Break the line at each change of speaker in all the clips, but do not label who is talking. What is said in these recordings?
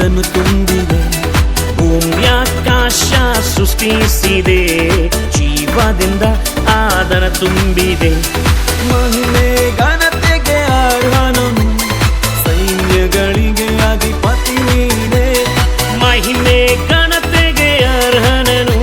ಅದನ್ನು ತುಂಬಿದೆ. ಭೂಮ್ಯಾಕಾಶ ಸೃಷ್ಟಿಸಿದೆ, ಜೀವದಿಂದ ಅದನ್ನು ತುಂಬಿದೆ. ಮಹಿಮೆ ಘನತೆಗೆ ಅರ್ಹನನು, ಸೈನ್ಯಗಳಿಗೆ ಅಧಿಪತಿ ನೀನೇ. ಮಹಿಮೆ ಘನತೆಗೆ ಅರ್ಹನನು,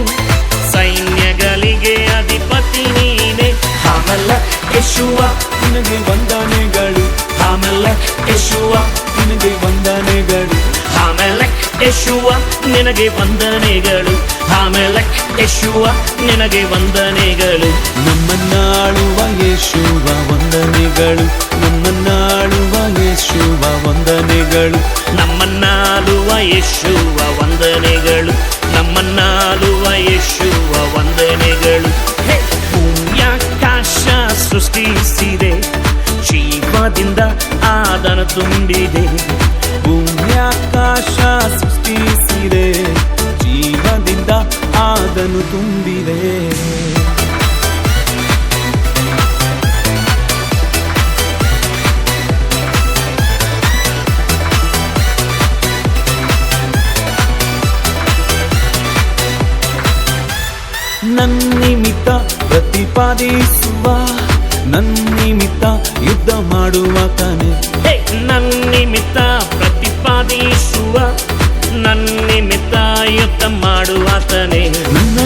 ಸೈನ್ಯಗಳಿಗೆ ಅಧಿಪತಿ ನೀನೆ. ಆಮೇಲೆ ಯೇಸುವ ನಿನಗೆ ವಂದನೆಗಳು, ಆಮೇಲೆ ಯೇಸುವ ನಿನಗೆ ವಂದನೆಗಳು, ಆಮೇಲೆ ಯೇಸುವ ನಿನಗೆ ವಂದನೆಗಳು, ಆಮೇಲೆ ಯೇಸುವ ನಿನಗೆ ವಂದನೆಗಳು. ನಮ್ಮನ್ನಾಳುವ ಯೇಸುವ ವಂದನೆಗಳು, ನಮ್ಮನ್ನಾಳುವ ಯೇಸುವ ವಂದನೆಗಳು, ನಮ್ಮನ್ನಾಳುವ ಯೇಸುವ ವಂದನೆಗಳು, ನಮ್ಮನ್ನಾಳುವ ಯೇಸುವ ವಂದನೆಗಳು. ಭೂಮ್ಯಾಕಾಶ ಸೃಷ್ಟಿಸಿದೆ, ಜೀವದಿಂದ ಅದನ್ನು ತುಂಬಿದೆ. ಭೂಮ್ಯಾಕಾಶ ಸೃಷ್ಟಿಸಿದೆ, ಜೀವದಿಂದ ಅದನ್ನು ತುಂಬಿದೆ. ನನ್ನಿಮಿತ್ತ ಪ್ರತಿಪಾದಿಸುವ, ನನ್ನಿಮಿತ್ತ ಯುದ್ಧ ಮಾಡುವಾತನೇ. ನನ್ನಿಮಿತ್ತ ಪ್ರತಿಪಾದಿಸುವ, ನನ್ನಿಮಿತ್ತ ಯುದ್ಧ ಮಾಡುವಾತನೇ. ನನ್ನ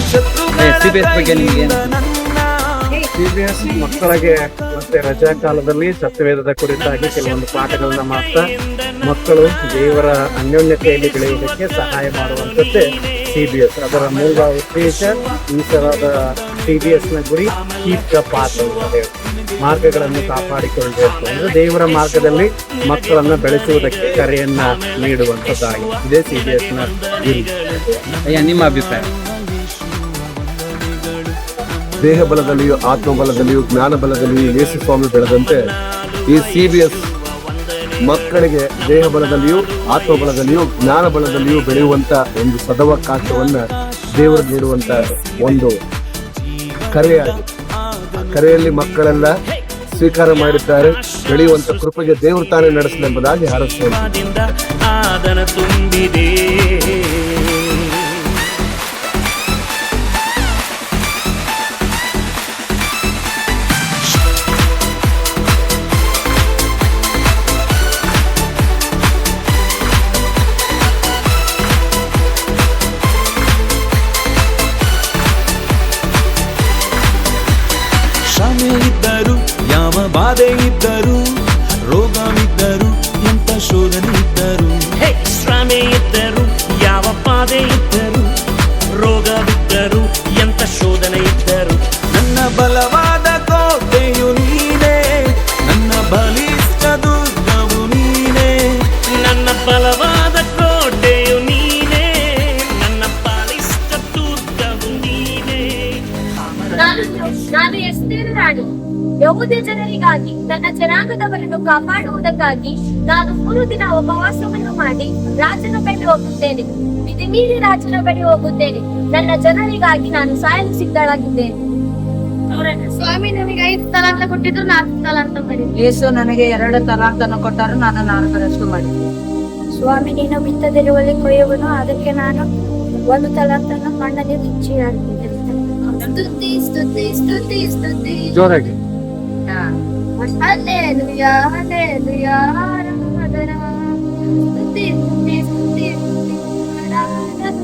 CBS ಮಕ್ಕಳಿಗೆ ಮತ್ತೆ ರಜಾ ಕಾಲದಲ್ಲಿ ಸತ್ಯವೇದದ ಕುರಿತಾಗಿ ಕೆಲವೊಂದು ಪಾಠಗಳನ್ನ ಮಾಡ್ತಾ ಮಕ್ಕಳು ದೇವರ ಅನ್ಯೋನ್ಯತೆಯಲ್ಲಿ ಬೆಳೆಯುವುದಕ್ಕೆ ಸಹಾಯ ಮಾಡುವಂಥದ್ದೇ CBS. ಅದರ ಮೂಲ ಉದ್ದೇಶ ಈ ತರಹದ CBS ನ ಗುರಿ ಕೀಪ್ ದ ಪಾತ್ ಅಂತ ಮಾರ್ಗಗಳನ್ನು ಕಾಪಾಡಿಕೊಳ್ಬೇಕು ಅಂದ್ರೆ ದೇವರ ಮಾರ್ಗದಲ್ಲಿ ಮಕ್ಕಳನ್ನ ಬೆಳೆಸುವುದಕ್ಕೆ ಕರೆಯನ್ನ ನೀಡುವಂಥದ್ದಾಗಿ ಇದೇ CBS ನ ಗುರಿ. ನಿಮ್ಮ ಅಭಿಪ್ರಾಯ?
ದೇಹ ಬಲದಲ್ಲಿಯೂ ಆತ್ಮ ಬಲದಲ್ಲಿಯೂ ಜ್ಞಾನ ಬಲದಲ್ಲಿಯೂ ಯೇಸು ಸ್ವಾಮಿ ಬೆಳೆದಂತೆ ಈ CBS ಮಕ್ಕಳಿಗೆ ದೇಹ ಬಲದಲ್ಲಿಯೂ ಆತ್ಮ ಬಲದಲ್ಲಿಯೂ ಜ್ಞಾನ ಬಲದಲ್ಲಿಯೂ ಬೆಳೆಯುವಂತ ಒಂದು ಸದವಕಾಶವನ್ನ ದೇವರು ನೀಡುವಂತ ಒಂದು ಕರೆಯಾಗಿದೆ. ಆ ಕರೆಯಲ್ಲಿ ಮಕ್ಕಳೆಲ್ಲ ಸ್ವೀಕಾರ ಮಾಡಿದ್ದಾರೆ. ಬೆಳೆಯುವಂತ ಕೃಪೆಗೆ ದೇವರು ತಾನೇ ನಡೆಸಲೆಂಬುದಾಗಿ ಹಾರೈಸುತ್ತಾರೆ.
ಇದ್ದರು ಯಾವ ಬಾಧೆ ಇದ್ದರು, ರೋಗವಿದ್ದರು ಎಂತ ಶೋಧನೆ ಇದ್ದರು. ಶ್ರಮೆ ಇದ್ದರು ಯಾವ ಬಾಧೆ ಇದ್ದರು, ರೋಗವಿದ್ದರು ಎಂತ ಶೋಧನೆ ಇದ್ದರು. ನನ್ನ ಬಲವಾದ ಕೋಟೆಯು ನೀನೇ, ನನ್ನ ಬಲಿಷ್ಠ ದುರ್ಗವು ನೀನೇ. ನನ್ನ ಬಲವಾದ ಕೋಟೆಯು ನೀನೇ, ನನ್ನ ಬಲಿಷ್ಠ ದುರ್ಗವು ನೀನೇ.
ನಾನು ಎಸ್ತೇರ ರಾಣಿ, ಯೆಹೂದ ಜನರಿಗಾಗಿ ನನ್ನ ಜನಾಂಗದವರನ್ನು ಕಾಪಾಡುವುದಕ್ಕಾಗಿ ನಾನು 3 ದಿನ ಉಪವಾಸವನ್ನು ಮಾಡಿ ರಾಜನ ಬಳಿ ಹೋಗುತ್ತೇನೆ. ವಿಧಿ ಮೀರಿ ರಾಜನ ಬಳಿ ಹೋಗುತ್ತೇನೆ. ನನ್ನ ಜನರಿಗಾಗಿ ನಾನು ಸಾಯಲು ಸಿದ್ಧಳಾಗಿದ್ದೇನೆ. ಸ್ವಾಮಿ ನಮಗೆ 5 ತಲಾಂತ ಕೊಟ್ಟಿದ್ರು 4 ತಲಾಂತ ಮಾಡಿದ್ದೆ.
ಯೇಸು ನನಗೆ 2 ತಲಾಂತನ್ನು ಕೊಟ್ಟರು, ನಾನು 4ರಷ್ಟು ಮಾಡಿದ್ದೆ.
ಸ್ವಾಮಿ ನೀನು ಬಿತ್ತದಿರುವಲ್ಲಿ ಕೊಯ್ಯುವನು, ಅದಕ್ಕೆ ನಾನು 1 ತಲಾಂತನ್ನು ಮಣ್ಣಲ್ಲಿ ಮುಚ್ಚಿ ಹಾಕಿದ್ದೇನೆ. ಸ್ತುತಿ ಸ್ತುತಿ ಸ್ತುತಿ ಸ್ತುತಿ
ಜೋರಾಗಿ
ಹಲ್ಲೆಲೂಯಾ ಹಲ್ಲೆಲೂಯಾ ಆರಾಧನಾ. ಸ್ತುತಿ ಸ್ತುತಿ ಸ್ತುತಿ ಸ್ತುತಿ ಆರಾಧನಾ.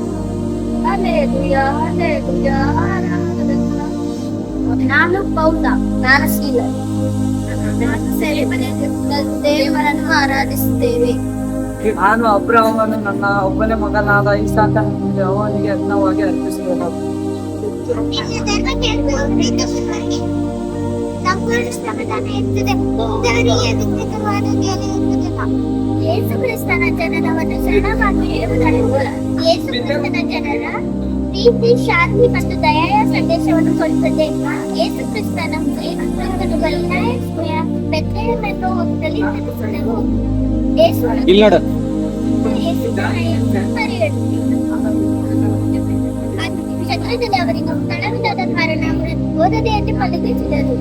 ಹಲ್ಲೆಲೂಯಾ ಹಲ್ಲೆಲೂಯಾ ಆರಾಧನಾ. ನಾನು ಪೌಲ, ನಾನು ಶೀಲ, ನಾನು ಸೆರೆಮನೆಯಲ್ಲಿ ದೇವರನ್ನು ಆರಾಧಿಸುತ್ತೇವೆ.
ನಾನು ಅಬ್ರಹಾಮನು ನನ್ನ ಒಬ್ಬನೇ ಮಗನಾದ ಇಸಾಕನನ್ನು ಅವನಿಗೆ ಯಜ್ಞವಾಗಿ ಅರ್ಪಿಸುವೆನು.
ಯೇಸು ಕ್ರಿಸ್ತನ ಜನರವನ್ನು ಶರಣವಾಗಿ ಯೇಸು ಕ್ರಿಸ್ತನ ಜನರ ಪ್ರೀತಿ, ಶಾಂತಿ ಮತ್ತು ದಯೆಯ ಸಂದೇಶವನ್ನು ಕೊಡುತ್ತದೆ. ಯೇಸು ಕ್ರಿಸ್ತನು ಬದಲಾಯಿಸುವ ಬೆತ್ತಲೆಯನ್ನು ತಲೆತರಿಸಿದನು. ಶತ್ರುಗಳವರಿಗೂ ಸ್ಥಳವಿಲ್ಲದ ಕಾರಣ ಓದದೆಯಲ್ಲಿ ಮಲಗಿಸಿದರು.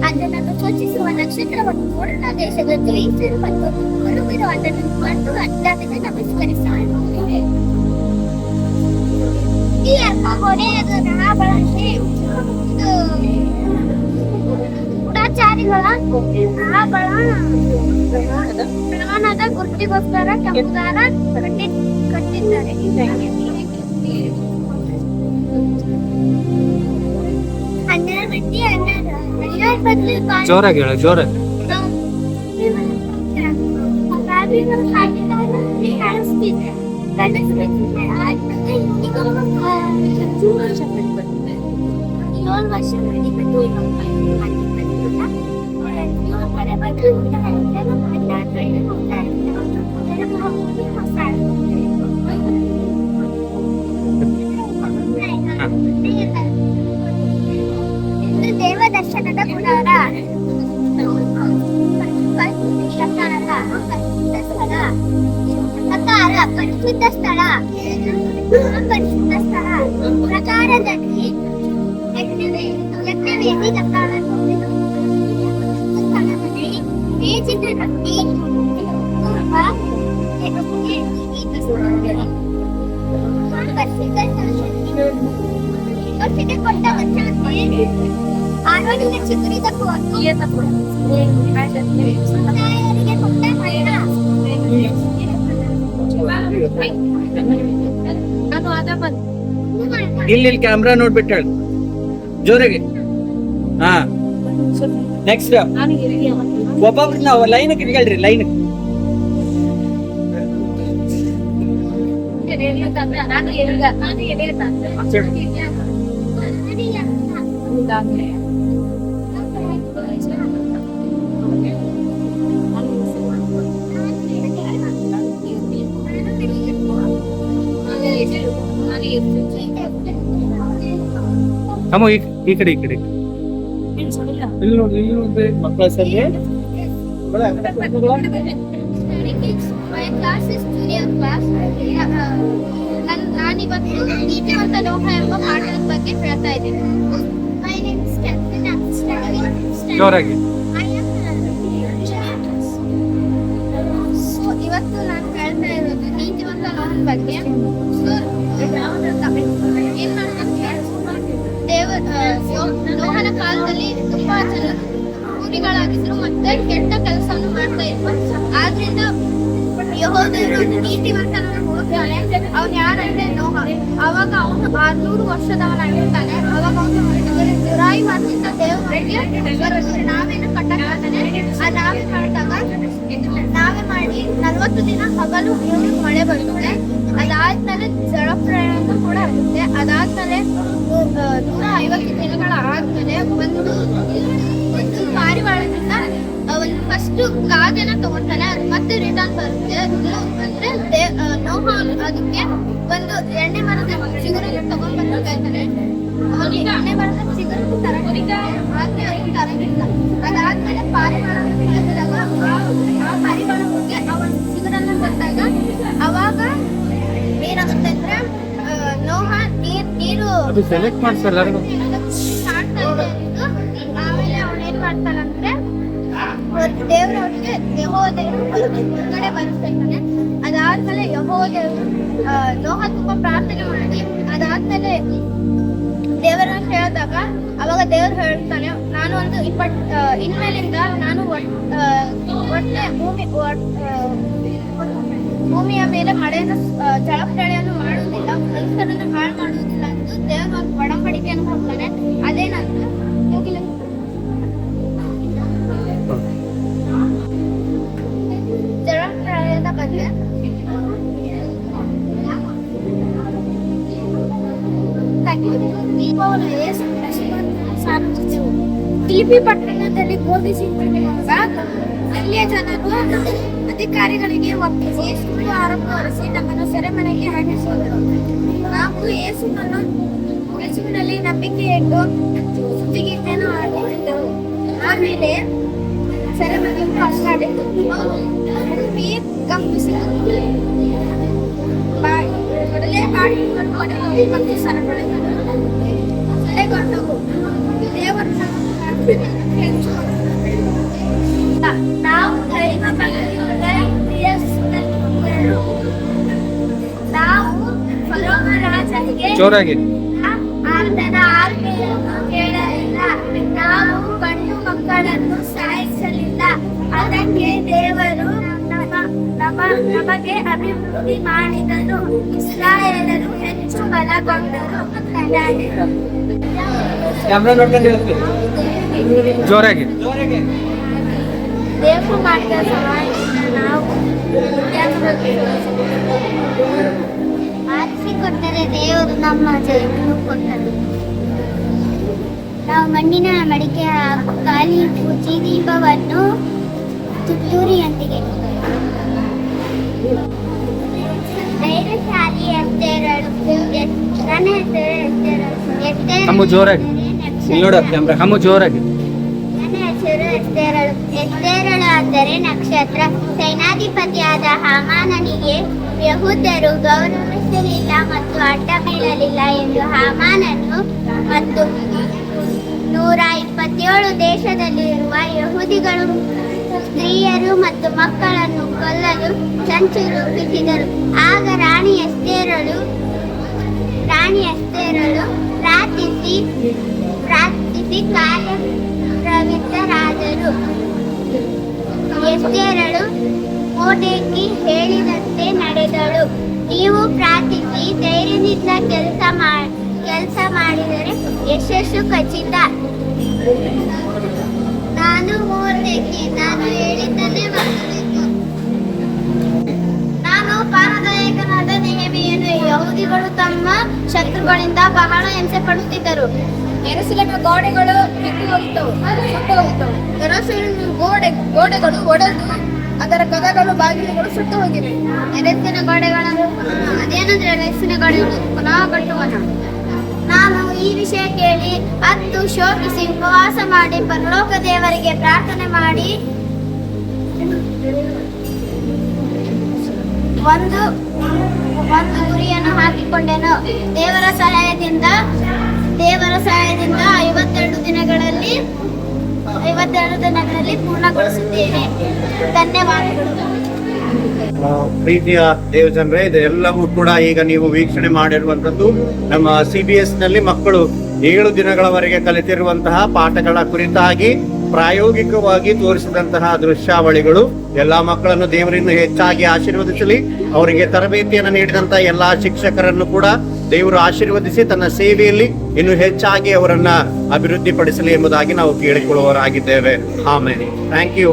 ಅದನ್ನು ಸೂಚಿಸುವ ನಕ್ಷತ್ರವನ್ನು ಪೂರ್ಣ ದೇಶದ ಜಯಿಸಲು ಮತ್ತು ಬರುವಿರು ಅದನ್ನು ಕಂಡು ಅದಕ್ಕೆ ನಮಸ್ಕರಿಸಿದರು. ಈ ಕೊನೆಯದು ಮಹಾಬಳಶಿ ಗೂಢಚಾರಿಗಳ ಮಹಾಬಳ ಪ್ರಮಾಣದ ಗುರುತಿಗೋಸ್ಕರ ಕೆಂಪುದಾರ ಕಟ್ಟಿದ್ದಾರೆ.
ಜೋರಾಗಿ ಹೇಳ, ಜೋರಾಗಿ.
ದೇವ ದರ್ಶನದ ಗುಡಾರ ಪರಿಶುದ್ಧ ಸ್ಥಳ ಪ್ರಕಾರದಲ್ಲಿ ಯಜ್ಞವೇದಿ ಮೇಜಿನಲ್ಲಿ ಕೊಟ್ಟ ವಚನಕ್ಕೆ ಆರೋಗ್ಯ ಚಿಗುರಿದ ಸಮುದಾಯರಿಗೆ ಕೊಟ್ಟ ಮರಣ.
ಇಲ್ಲಿ ಕ್ಯಾಮ್ರಾ ನೋಡ್ಬಿಟ್ಟು ಹೇಳಿ ಜೋರಾಗಿ. ಹಾ, ನೆಕ್ಸ್ಟ್ ಒಬ್ಬೊಬ್ರು ನಾವು ಲೈನ್ ಹೇಳ್ರಿ, ಲೈನ್. ಅಮ್ಮ ಈ ಕಡೆ ಇಲ್ಲಿ ನೋಡಿ, ಮಕ್ಕಳ ಸರಿ.
ನಾನಿವತ್ತು ನೀತಿವಂತ ಲೋಹ ಎಂಬ ಪಾಠದ ಬಗ್ಗೆ ಹೇಳ್ತಾ ಇದ್ದೀನಿ.
ಜೋರಾಗಿ.
ಇವತ್ತು ನಾನು ಹೇಳ್ತಾ ಇರೋದು ನೀತಿವಂತ ಲೋಹದ ಬಗ್ಗೆ. ಏನ್ ಲೋಹನ ಕಾಲದಲ್ಲಿ ತುಂಬಾ ಜನ ಕೂಲಿಗಳಾಗಿದ್ರು ಮತ್ತೆ ಕೆಟ್ಟ ಕೆಲಸವನ್ನು ಮಾಡ್ತಾ ಇದ್ರು. ಆದ್ರಿಂದ ಯೆಹೋವನು ನೀತಿವಂತನನ್ನು ಹುಡುಕ್ತಾನೆ. ಅವನು ಯಾರಂದ್ರೆ ನೋಹ. ಅವಾಗ ಅವನು 600 ವರ್ಷದವನಾಗಿರ್ತಾನೆ. ಅವಾಗ ಅವನು ದುರಾಯಿ ಮಾಡ್ತಿದ್ದ ದೇವರಿಗೆ ನಾವೇನು ಕಟ್ಟಕ್ಕಾಗ್ತಾನೆ. ಆ ನಾವೇ ಮಾಡಿ 40 ದಿನ ಹಗಲು ಮಳೆ ಬರ್ತದೆ. ಅದಾದ್ಮೇಲೆ ಜಲಪ್ರಳಯ ಕೂಡ ಆಗುತ್ತೆ. ಅದಾದ್ಮೇಲೆ 150 ದಿನಗಳ ಆದ್ಮೇಲೆ ಒಂದು ಪಾರಿವಾಳದಿಂದ ಒಂದು ಫಸ್ಟ್ ಕಾಗೆನ ತಗೊಳ್ತಾನೆ. ಅದು ಮತ್ತೆ ರಿಟರ್ನ್ ಬರುತ್ತೆ. ಅಂದ್ರೆ ನೋಹ ಅದಕ್ಕೆ ಒಂದು ಎಣ್ಣೆ ಮರದ ಚಿಗುರನ್ನು ತಗೊಂಡ್ ಬರ್ಬೇಕಾಗ್ತಾನೆ. ಅವನಿಗೆ ಎಣ್ಣೆ ಮರದ ಚಿಗುರು ತರಂಗಿಲ್ಲ. ಅದಾದ್ಮೇಲೆ ಪಾರಿವಾಳ ಆ ಪಾರಿವಾಳ ಹೋಗಿ ಅವನ ಚಿಗುರನ್ನ ಬಂದಾಗ ಅವಾಗ ಏನಾಗುತ್ತೆ ಅಂದ್ರೆ ನೋಹ ನೀರು
ಸೆಲೆಕ್ಟ್ ಮಾಡ್ಸಲ್ಲ.
ಆಮೇಲೆ ಅವನೇನ್ ಮಾಡ್ತಾನಂದ್ರೆ ದೇವ್ರವ್ರಿಗೆ ಯೆಹೋವ ದೇವರು ಹೊರಗಡೆ ಬರ್ಸ್ಬೇಕಾನೆ. ಅದಾದ್ಮೇಲೆ ಯೆಹೋವ ದೇವರು ನೋಹ ತುಂಬಾ ಪ್ರಾರ್ಥನೆ ಮಾಡಿ ಅದಾದ್ಮೇಲೆ ದೇವರನ್ನ ಹೇಳಿದಾಗ ಅವಾಗ ದೇವ್ರು ಹೇಳ್ತಾನೆ, ನಾನು ಒಂದು ಇನ್ಮೇಲಿಂದ ನಾನು ಒಟ್ಟೆ ಭೂಮಿಯ ಮೇಲೆ ಮಳೆಯನ್ನು ಜಲಪ್ರಳಯನ್ನು ಮಾಡುವುದಿಲ್ಲ, ಮನುಷ್ಯರನ್ನು ಹಾಳು ಮಾಡುವುದಿಲ್ಲ ಎಂದು ದೇವರು ಒಂದು ಒಡಂಬಡಿಕೆಯನ್ನು ಕೊಡ್ತಾನೆ. ಅದೇನಂದ್ರೆ ಜಲಪ್ರಳಯದ ಬಗ್ಗೆ ಫಿಲಿಪಿ ಪಟ್ಟಣದಲ್ಲಿ ಬೋಧಿಸಿದಾಗ ಅಲ್ಲಿಯ ಜನರು ಅಧಿಕಾರಿಗಳಿಗೆ ಒಪ್ಪಿಸಿ ಸುಳ್ಳು ಆರೋಪ ಹೊರಿಸಿ ನಮ್ಮನ್ನು ಸೆರೆಮನೆಗೆ ಹಾಕಿಸಿದರು. ನಾವು ಯೇಸುವಿನಲ್ಲಿ ನಂಬಿಕೆ ಇಟ್ಟು ಸುದ್ದಿಗೀತೆಯನ್ನು ಆಡುತ್ತಿದ್ದೆವು. ಆಮೇಲೆ ಸೆರೆಮನೆಯನ್ನು ಅಷ್ಟಾಡಿತು. ಮೊದಲೇ ಹಾಡಿಕೊಂಡು ಮತ್ತು ಸರಪಳಿಗಳು ಸೆರೆಗೊಂಡವು. ನಾವು ದೈವ ಭಕ್ತಿಯರು. ನಾವು ಫರೋಹ ರಾಜನಿಗೆ
ಜೋರಾಗಿ
ಆತನ ಆಜ್ಞೆಯನ್ನು ಕೇಳಲಿಲ್ಲ. ನಾವು ಗಂಡು ಮಕ್ಕಳನ್ನು ಸಾಯಿಸಲಿಲ್ಲ. ಅದಕ್ಕೆ ದೇವರು ನಮಗೆ ಅಭಿವೃದ್ಧಿ ಮಾಡಿದನು. ಇಸ್ರಾಯೇಲರು ಹೆಚ್ಚು ಬಲಗೊಂಡರು.
ಕ್ಯಾಮ್ರಾ ನೋಡ್ಕೊಂಡು ಹೇಳ್ತೀವಿ ಜೋರಾಗಿ.
ದೇವರು ಮಾಡಿದ ಸಹಾಯದಿಂದ ನಾವು ಆರಿಸಿಕೊಟ್ಟರೆ ದೇವರು ನಮ್ಮ ಜಯವನ್ನು ಕೊಟ್ಟರು. ನಾವು ಮಣ್ಣಿನ ಮಡಿಕೆ ಹಾಗೂ ಖಾಲಿ ಪೂಜಿ ದೀಪವನ್ನು ತುತ್ತೂರಿಯೊಂದಿಗೆ ಧೈರ್ಯಶಾಲಿ ಎತ್ತೇರಳು. ನನ್ನ ಹೆಸರು
ಹಮ್ಮು ಜೋರಾಗಿ ನೋಡ ಕ್ಯಾಮ್ರಾ. ಹಮ್ಮು ಜೋರಾಗಿ.
ನನ್ನ ಹೆಸರು ಎಸ್ತೇರಳು. ಎಸ್ತೇರಳು ಅಂದರೆ ನಕ್ಷತ್ರ. ಸೇನಾಧಿಪತಿಯಾದ ಹಾಮಾನನಿಗೆ ಯಹೂದ್ಯರು ಗೌರವಿಸಲಿಲ್ಲ ಮತ್ತು ಅಡ್ಡ ಬೀಳಲಿಲ್ಲ ಎಂದು ಹಾಮಾನನು ಮತ್ತು 127 ದೇಶದಲ್ಲಿರುವ ಯಹೂದಿಗಳು ಸ್ತ್ರೀಯರು ಮತ್ತು ಮಕ್ಕಳನ್ನು ಕೊಲ್ಲಲು ಸಂಚು ರೂಪಿಸಿದರು. ಆಗ ರಾಣಿ ಎಸ್ತೇರಳು ಪ್ರಾರ್ಥಿಸಿ ಕಾರ್ಯಪ್ರವೃತ್ತರಾದರು. ಎಸ್ತೇರಳು ಮೋರ್ಡೆಕೈ ಹೇಳಿದಂತೆ ನಡೆದಳು. ನೀವು ಪ್ರಾರ್ಥಿಸಿ ಧೈರ್ಯದಿಂದ ಕೆಲಸ ಮಾಡಿದರೆ ಯಶಸ್ಸು ಖಚಿತ. ನಾನು ಮೋರ್ಡೆಕೈ, ನಾನು ಹೇಳಿದ್ದನ್ನೇ ಮಾಡಬೇಕು. ನಾನು ಪಾನದಾಯಕನಾದ ನೆಹೆಮೀಯನು. ಯಹೂದಿಗಳು ತಮ್ಮ ಶತ್ರುಗಳಿಂದ ಬಹಳ ಹಿಂಸೆ ಪಡುತ್ತಿದ್ದರು. ಯೆರೂಸಲೇಮಿನ ಗೋಡೆಗಳು ಬಿದ್ದು ಹೋಗಿದ್ದವು, ಸುಟ್ಟು ಹೋಗಿದ್ದವು. ಯೆರೂಸಲೇಮಿನ ಗೋಡೆಗಳು ಒಡೆದು ಅದರ ಕದಗಳು ಬಾಗಿಲುಗಳು ಸುಟ್ಟು ಹೋಗಿವೆ. ಯೆರೂಸಲೇಮಿನ ಗೋಡೆಗಳನ್ನು ಪುನಃ ಕಟ್ಟುವನು. ನಾನು ಈ ವಿಷಯ ಕೇಳಿ ಅತ್ತು ಶೋಕಿಸಿ ಉಪವಾಸ ಮಾಡಿ ಪರಲೋಕ ದೇವರಿಗೆ ಪ್ರಾರ್ಥನೆ ಮಾಡಿ ಒಂದು ಗುರಿಯನ್ನು ಹಾಕಿಕೊಂಡೆನು. ದೇವರ ಸಹಾಯದಿಂದ 52 ದಿನಗಳಲ್ಲಿ ಪೂರ್ಣಗೊಳಿಸುತ್ತೇನೆ. ಧನ್ಯವಾದಗಳು.
ಪ್ರೀತಿಯ ದೇವಜನರೇ, ಇದೆಲ್ಲವೂ ಕೂಡ ಈಗ ನೀವು ವೀಕ್ಷಣೆ ಮಾಡಿರುವಂತದ್ದು ನಮ್ಮ CBS ನಲ್ಲಿ ಮಕ್ಕಳು 7 ದಿನಗಳವರೆಗೆ ಕಲಿತಿರುವಂತಹ ಪಾಠಗಳ ಕುರಿತಾಗಿ ಪ್ರಾಯೋಗಿಕವಾಗಿ ತೋರಿಸಿದಂತಹ ದೃಶ್ಯಾವಳಿಗಳು. ಎಲ್ಲಾ ಮಕ್ಕಳನ್ನು ದೇವರಿಂದ ಹೆಚ್ಚಾಗಿ ಆಶೀರ್ವದಿಸಲಿ. ಅವರಿಗೆ ತರಬೇತಿಯನ್ನು ನೀಡಿದಂತಹ ಎಲ್ಲಾ ಶಿಕ್ಷಕರನ್ನು ಕೂಡ ದೇವರು ಆಶೀರ್ವದಿಸಿ ತನ್ನ ಸೇವೆಯಲ್ಲಿ ಇನ್ನು ಹೆಚ್ಚಾಗಿ ಅವರನ್ನ ಅಭಿವೃದ್ಧಿಪಡಿಸಲಿ ಎಂಬುದಾಗಿ ನಾವು ಕೇಳಿಕೊಳ್ಳುವವರಾಗಿದ್ದೇವೆ. ಆಮೇಲೆ ಥ್ಯಾಂಕ್ ಯು.